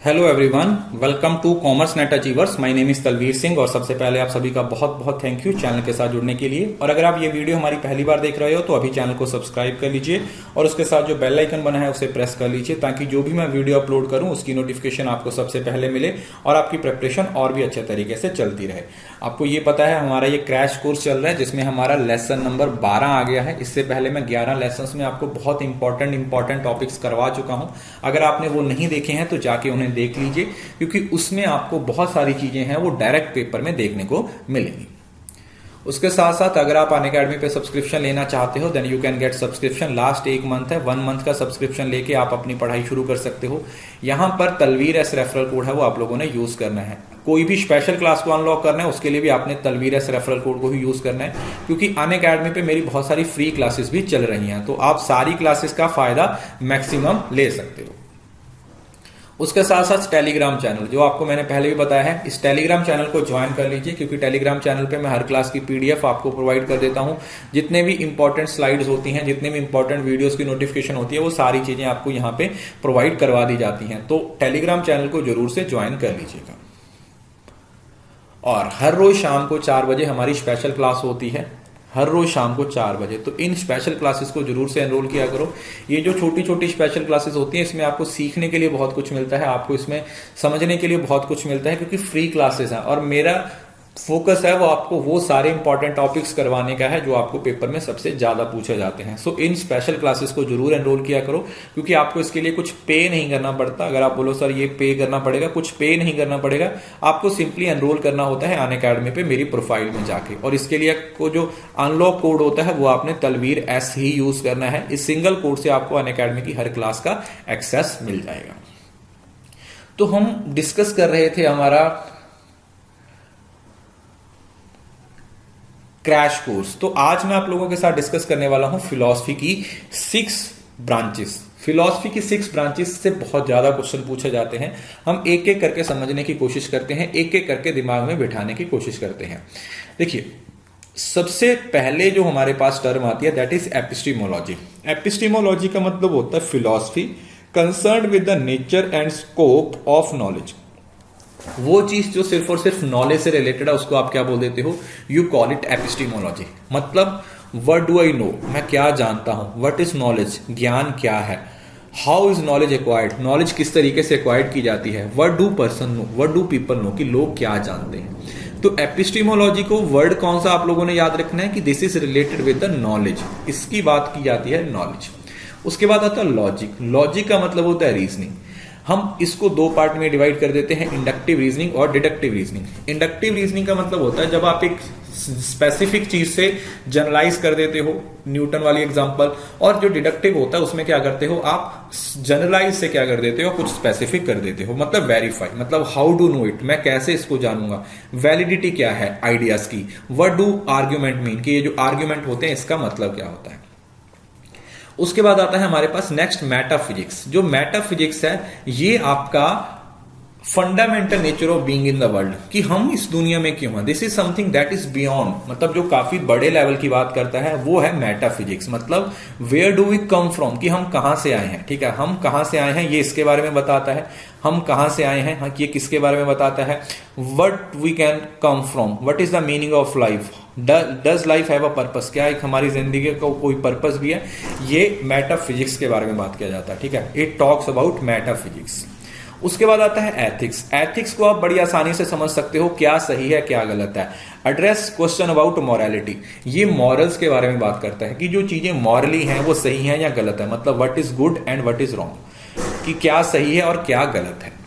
Hello everyone, welcome to commerce net achievers. My name is Talveer Singh और सबसे पहले आप सभी का बहुत बहुत थैंक यू चैनल के साथ जुड़ने के लिए। और अगर आप ये वीडियो हमारी पहली बार देख रहे हो तो अभी चैनल को सब्सक्राइब कर लीजिए और उसके साथ जो बेल आइकन बना है उसे प्रेस कर लीजिए ताकि जो भी मैं वीडियो अपलोड करूं उसकी नोटिफिकेशन आपको सबसे पहले मिले और आपकी प्रिपरेशन और भी अच्छे तरीके से चलती रहे। आपको ये पता है हमारा ये क्रैश कोर्स चल रहा है जिसमें हमारा लेसन नंबर 12 आ गया है। इससे पहले मैं 11 लेसन में आपको बहुत इंपॉर्टेंट टॉपिक्स करवा चुका हूं। अगर आपने वो नहीं देखे हैं तो जाके उन्हें देख लीजिए क्योंकि उसमें आपको बहुत सारी चीजें हैं वो डायरेक्ट पेपर में देखने को मिलेंगी। उसके साथ साथ अगर आप अनअकैडमी पे सब्सक्रिप्शन लेना चाहते हो then you can get subscription. Last एक मंथ है, 1 मंथ का सब्सक्रिप्शन लेके आप अपनी पढ़ाई शुरू कर सकते हो। यहां पर तलवीर एस रेफरल कोड है वो आप लोगों ने यूज करना है। कोई भी स्पेशल क्लास को अनलॉक करना है उसके लिए भी आपने तलवीर एस रेफरल कोड को ही यूज करना है क्योंकि अनअकैडमी पे मेरी बहुत सारी फ्री क्लासेस भी चल रही हैं, तो आप सारी क्लासेस का फायदा मैक्सिमम ले सकते हो। उसके साथ साथ टेलीग्राम चैनल जो आपको मैंने पहले भी बताया है, इस टेलीग्राम चैनल को ज्वाइन कर लीजिए क्योंकि टेलीग्राम चैनल पे मैं हर क्लास की पीडीएफ आपको प्रोवाइड कर देता हूं। जितने भी इंपॉर्टेंट स्लाइड्स होती हैं, जितने भी इंपॉर्टेंट वीडियोस की नोटिफिकेशन होती है, वो सारी चीजें आपको यहाँ पे प्रोवाइड करवा दी जाती हैं। तो टेलीग्राम चैनल को जरूर से ज्वाइन कर लीजिएगा। और हर रोज शाम को 4 बजे हमारी स्पेशल क्लास होती है, हर रोज शाम को 4 बजे। तो इन स्पेशल क्लासेस को जरूर से एनरोल किया करो। ये जो छोटी छोटी स्पेशल क्लासेस होती हैं इसमें आपको सीखने के लिए बहुत कुछ मिलता है, आपको इसमें समझने के लिए बहुत कुछ मिलता है क्योंकि फ्री क्लासेस हैं और मेरा फोकस है वो आपको वो सारे इंपॉर्टेंट टॉपिक्स करवाने का है जो आपको पेपर में सबसे ज्यादा पूछे जाते हैं। सो इन स्पेशल क्लासेस को जरूर एनरोल किया करो क्योंकि आपको इसके लिए कुछ पे नहीं करना पड़ता। अगर आप बोलो सर ये पे करना पड़ेगा, कुछ पे नहीं करना पड़ेगा, आपको सिंपली एनरोल करना होता है अनअकैडमी पे मेरी प्रोफाइल में जाके। और इसके लिए को जो अनलॉक कोड होता है वो आपने तलवीर एस ही यूज करना है। इस सिंगल कोड से आपको अनअकैडमी की हर क्लास का एक्सेस मिल जाएगा। तो हम डिस्कस कर रहे थे हमारा क्रैश कोर्स। तो आज मैं आप लोगों के साथ डिस्कस करने वाला हूं फिलॉसफी की 6 ब्रांचेस। फिलॉसफी की 6 ब्रांचेस से बहुत ज्यादा क्वेश्चन पूछे जाते हैं। हम एक एक करके समझने की कोशिश करते हैं, एक एक करके दिमाग में बिठाने की कोशिश करते हैं। देखिए, सबसे पहले जो हमारे पास टर्म आती है दैट इज एपिस्टीमोलॉजी। एपिस्टीमोलॉजी का मतलब होता है philosophy concerned with the nature and scope of knowledge. वो चीज जो सिर्फ और सिर्फ नॉलेज से रिलेटेड है उसको आप क्या बोल देते हो, यू कॉल इट एपिस्टीमोलॉजी। मतलब व्हाट डू आई नो, मैं क्या जानता हूं, व्हाट इज नॉलेज, ज्ञान क्या है, how is knowledge acquired, knowledge किस तरीके से एक्वायर्ड की जाती है, what do person know, what do people know, कि लोग क्या जानते हैं। तो एपिस्टीमोलॉजी को वर्ड कौन सा आप लोगों ने याद रखना है कि this is related with the knowledge, इसकी बात की जाती है नॉलेज। उसके बाद आता है लॉजिक। लॉजिक का मतलब होता है रीजनिंग। हम इसको 2 पार्ट में डिवाइड कर देते हैं, इंडक्टिव रीजनिंग और डिडक्टिव रीजनिंग। इंडक्टिव रीजनिंग का मतलब होता है जब आप एक स्पेसिफिक चीज से जनरलाइज कर देते हो, न्यूटन वाली एग्जांपल। और जो डिडक्टिव होता है उसमें क्या करते हो, आप जनरलाइज से क्या कर देते हो, कुछ स्पेसिफिक कर देते हो। मतलब वेरीफाई, मतलब हाउ डू नो इट, मैं कैसे इसको जानूंगा, वैलिडिटी क्या है आइडियाज की, व्हाट डू आर्ग्यूमेंट मीन, कि ये जो आर्ग्यूमेंट होते हैं इसका मतलब क्या होता है। उसके बाद आता है हमारे पास नेक्स्ट मेटाफिजिक्स। जो मेटाफिजिक्स है ये आपका fundamental nature of being in the world, कि हम इस दुनिया में क्यों हैं। This is something that is beyond, मतलब जो काफी बड़े लेवल की बात करता है वो है मेटाफिजिक्स। मतलब where do we come from, कि हम कहां से आए हैं। ठीक है, हम कहां से आए हैं ये इसके बारे में बताता है। हम कहां से आए हैं, हाँ, ये किसके बारे में बताता है। What we can come from, what is the meaning of life, does life have a purpose, क्या एक हमारी जिंदगी का कोई पर्पस भी है। ये मेटाफिजिक्स के बारे में बात किया जाता है। ठीक है, इट टॉक्स अबाउट मेटाफिजिक्स। उसके बाद आता है एथिक्स। एथिक्स को आप बड़ी आसानी से समझ सकते हो, क्या सही है क्या गलत है। एड्रेस क्वेश्चन अबाउट मॉरलिटी, ये मॉरल्स के बारे में बात करता है कि जो चीजें मॉरली हैं वो सही हैं या गलत है। मतलब what is good and what is wrong, कि क्या सही है और क्या गलत है।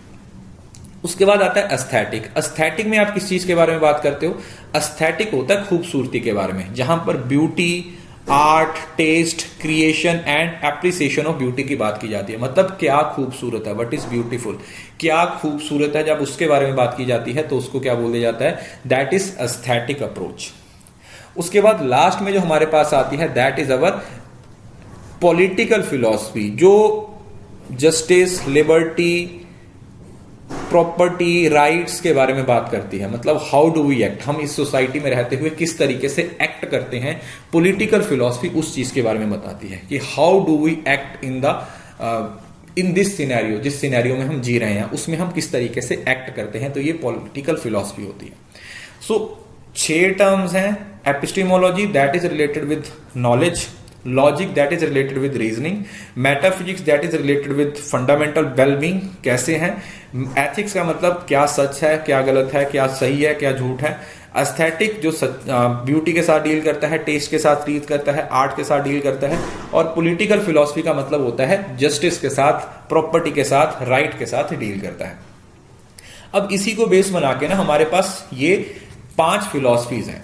उसके बाद आता है एस्थेटिक। एस्थेटिक में आप किस चीज के बारे में बात करते हो, एस्थेटिक होता है खूबसूरती के बारे में, जहां पर beauty, art, taste, creation and appreciation of beauty की बात की जाती है। मतलब क्या खूबसूरत है, व्हाट इज ब्यूटीफुल, क्या खूबसूरत है, जब उसके बारे में बात की जाती है तो उसको क्या बोला जाता है, दैट इज एस्थेटिक अप्रोच। उसके बाद लास्ट में जो हमारे पास आती है that is our political philosophy, जो जस्टिस, लिबर्टी, प्रॉपर्टी, राइट्स के बारे में बात करती है। मतलब हाउ डू वी एक्ट, हम इस सोसाइटी में रहते हुए किस तरीके से एक्ट करते हैं। पॉलिटिकल फिलॉसफी उस चीज के बारे में बताती है कि how do we act in the in this scenario, जिस सिनेरियो में हम जी रहे हैं उसमें हम किस तरीके से एक्ट करते हैं, तो ये पॉलिटिकल फिलॉसफी होती है। सो 6 टर्म्स हैं। Epistemology that is related with knowledge, logic that is related with reasoning, metaphysics that is related with fundamental wellbeing कैसे हैं, एथिक्स का मतलब क्या सच है क्या गलत है, क्या सही है क्या झूठ है, एस्थेटिक जो ब्यूटी के साथ डील करता है, टेस्ट के साथ डील करता है, आर्ट के साथ डील करता है, और पॉलिटिकल फिलॉसफी का मतलब होता है जस्टिस के साथ, प्रॉपर्टी के साथ, राइट के साथ डील करता है। अब इसी को बेस बना के ना हमारे पास ये 5 फिलॉसफीज हैं।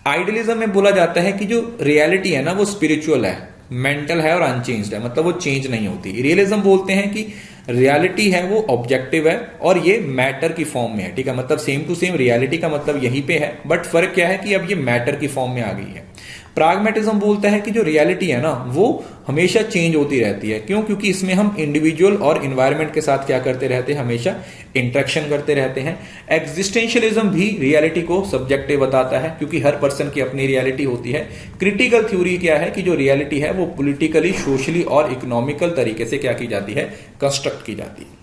आइडियलिज्म में बोला जाता है कि जो रियलिटी है ना वो स्पिरिचुअल है, मेंटल है और अनचेंज्ड है, मतलब वो चेंज नहीं होती। रियलिज्म बोलते हैं कि रियलिटी है वो ऑब्जेक्टिव है और ये मैटर की फॉर्म में है, ठीक है, मतलब सेम टू सेम रियलिटी का मतलब यहीं पे है, बट फर्क क्या है कि अब ये मैटर की फॉर्म में आ गई है। प्राग्मेटिज्म बोलता है कि जो रियलिटी है ना वो हमेशा चेंज होती रहती है। क्यों? क्योंकि इसमें हम इंडिविजुअल और इन्वायरमेंट के साथ क्या करते रहते हैं, हमेशा इंटरेक्शन करते रहते हैं। एग्जिस्टेंशियलिज्म भी रियलिटी को सब्जेक्टिव बताता है क्योंकि हर पर्सन की अपनी रियलिटी होती है। क्रिटिकल थ्योरी क्या है कि जो रियलिटी है वो पॉलिटिकली, सोशली और इकोनॉमिकल तरीके से क्या की जाती है, कंस्ट्रक्ट की जाती है।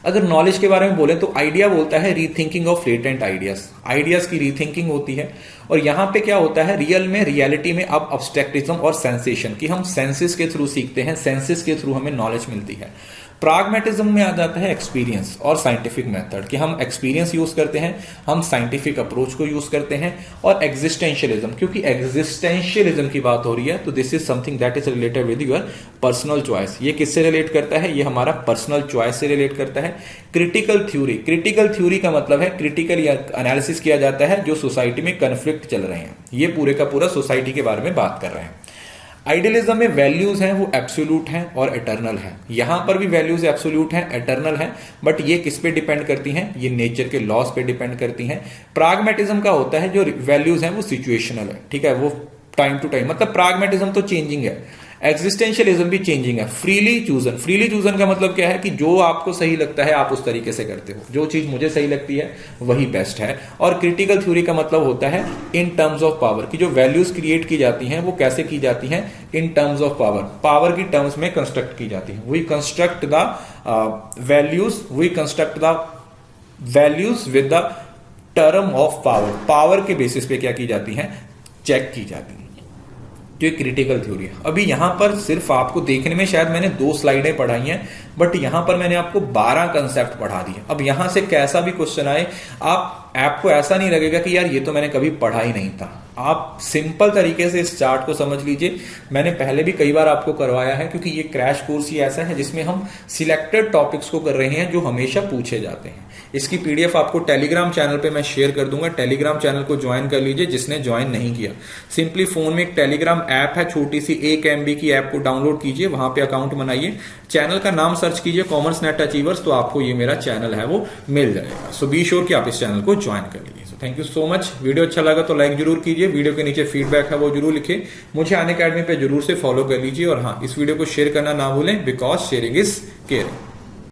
अगर नॉलेज के बारे में बोले तो आइडिया बोलता है rethinking of latent ideas, ideas की रीथिंकिंग होती है। और यहां पे क्या होता है, रियल में, रियलिटी में अब अब्स्ट्रैक्टिज्म और सेंसेशन की हम सेंसेस के थ्रू सीखते हैं, सेंसेस के थ्रू हमें नॉलेज मिलती है। प्राग्मेटिज्म में आ जाता है एक्सपीरियंस और साइंटिफिक मेथड कि हम एक्सपीरियंस यूज करते हैं, हम साइंटिफिक अप्रोच को यूज करते हैं। और एग्जिस्टेंशियलिज्म, क्योंकि एग्जिस्टेंशियलिज्म की बात हो रही है तो this is something that is related with your personal choice. ये किससे रिलेट करता है, ये हमारा पर्सनल चॉइस से रिलेट करता है। क्रिटिकल थ्योरी, क्रिटिकल थ्योरी का मतलब है क्रिटिकल एनालिसिस किया जाता है जो सोसाइटी में कन्फ्लिक्ट चल रहे हैं, ये पूरे का पूरा सोसाइटी के बारे में बात कर रहे हैं। आइडियलिज्म में वैल्यूज हैं वो एब्सोल्यूट हैं और एटर्नल है। यहां पर भी वैल्यूज एब्सोल्यूट हैं, एटर्नल हैं, बट ये किस पे डिपेंड करती हैं, ये नेचर के लॉज पे डिपेंड करती हैं। प्राग्मेटिज्म का होता है जो वैल्यूज हैं वो सिचुएशनल है, ठीक है, वो टाइम टू टाइम, मतलब प्राग्मेटिज्म तो चेंजिंग है, एग्जिस्टेंशियलिज्म भी चेंजिंग है। फ्रीली चूजन, फ्रीली चूजन का मतलब क्या है कि जो आपको सही लगता है आप उस तरीके से करते हो, जो चीज मुझे सही लगती है वही बेस्ट है। और क्रिटिकल थ्योरी का मतलब होता है इन टर्म्स ऑफ पावर, कि जो वैल्यूज क्रिएट की जाती हैं वो कैसे की जाती हैं, in terms of power, power की टर्म्स में कंस्ट्रक्ट की जाती है। We construct the values, we construct the values with the term of power, power के बेसिस पे क्या की जाती है, चेक की जाती है। जो क्रिटिकल थ्योरी है। अभी यहां पर सिर्फ आपको देखने में शायद मैंने 2 स्लाइडें पढ़ाई हैं, बट यहां पर मैंने आपको 12 कंसेप्ट पढ़ा दिए। अब यहां से कैसा भी क्वेश्चन आए, आपको ऐसा नहीं लगेगा कि यार ये तो मैंने कभी पढ़ा ही नहीं था। आप सिंपल तरीके से इस चार्ट को समझ लीजिए। मैंने पहले भी कई बार आपको करवाया है, क्योंकि ये क्रैश कोर्स ही ऐसा है जिसमें हम सिलेक्टेड टॉपिक्स को कर रहे हैं जो हमेशा पूछे जाते हैं। इसकी पीडीएफ आपको टेलीग्राम चैनल पे मैं शेयर कर दूंगा, टेलीग्राम चैनल को ज्वाइन कर लीजिए जिसने ज्वाइन नहीं किया। सिंपली फोन में एक टेलीग्राम ऐप है, छोटी सी 1 MB की ऐप को डाउनलोड कीजिए, वहां पे अकाउंट बनाइए, चैनल का नाम सर्च कीजिए कॉमर्स नेट अचीवर्स, तो आपको ये मेरा चैनल है वो मिल जाएगा। सो बी श्योर कि आप इस चैनल को ज्वाइन कर लीजिए। So thank you so much. Video अच्छा लगा तो लाइक जरूर कीजिए, वीडियो के नीचे फीडबैक है वो जरूर लिखिए, मुझे अनअकैडमी पे जरूर से फॉलो कर लीजिए, और हाँ, इस वीडियो को शेयर करना ना भूलें, बिकॉज शेयरिंग इज केयरिंग।